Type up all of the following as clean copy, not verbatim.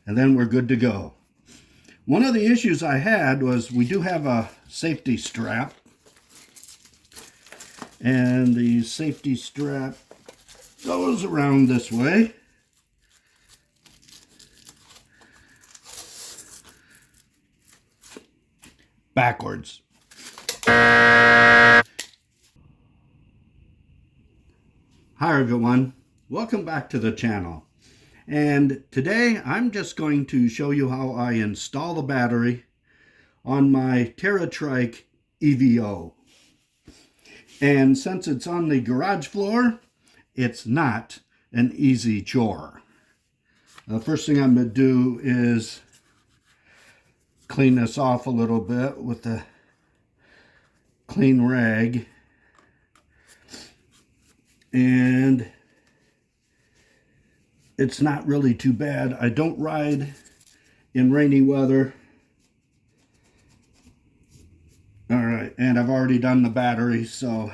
and then we're good to go. One of the issues I had was we do have a safety strap, and the safety strap goes around this way. Backwards. Hi everyone, welcome back to the channel. And today I'm just going to show you how I install the battery on my TerraTrike EVO. And since it's on the garage floor, it's not an easy chore. The first thing I'm going to do is clean this off a little bit with a clean rag. And it's not really too bad. I don't ride in rainy weather. All right, and I've already done the battery, so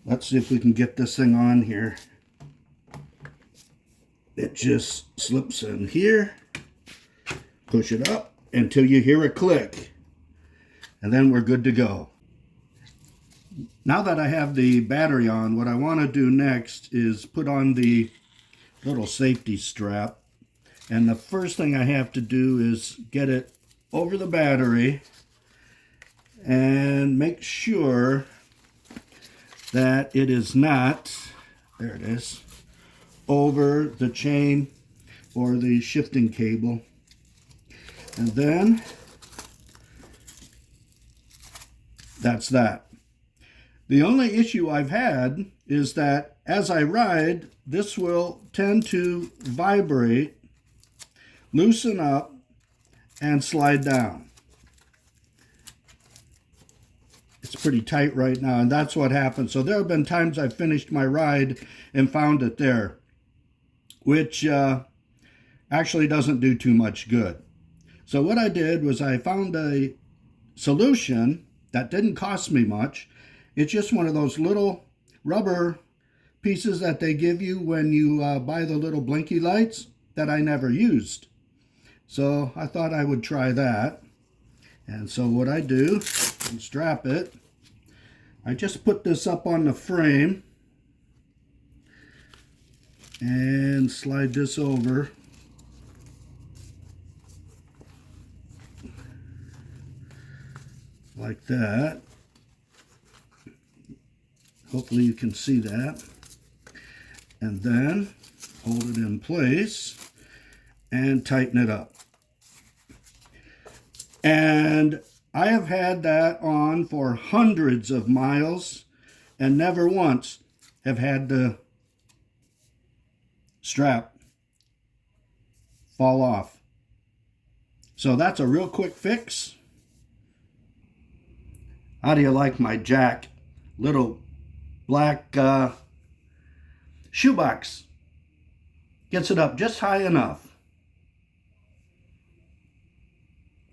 let's see if we can get this thing on here. It just slips in here. Push it up until you hear a click, and then we're good to go. Now that I have the battery on, what I want to do next is put on the little safety strap. And the first thing I have to do is get it over the battery and make sure that it is not, there it is, over the chain or the shifting cable. And then that's that. The only issue I've had is that as I ride, this will tend to vibrate, loosen up, and slide down. It's pretty tight right now, and that's what happens. So there have been times I've finished my ride and found it there, which actually doesn't do too much good. So what I did was I found a solution that didn't cost me much. It's just one of those little rubber pieces that they give you when you buy the little blinky lights that I never used. So I thought I would try that. And so what I do is strap it. I just put this up on the frame and slide this over. Like that. Hopefully you can see that. And then hold it in place and tighten it up. And I have had that on for hundreds of miles and never once have had the strap fall off. So that's a real quick fix. How do you like my jack? Little black shoebox. Gets it up just high enough.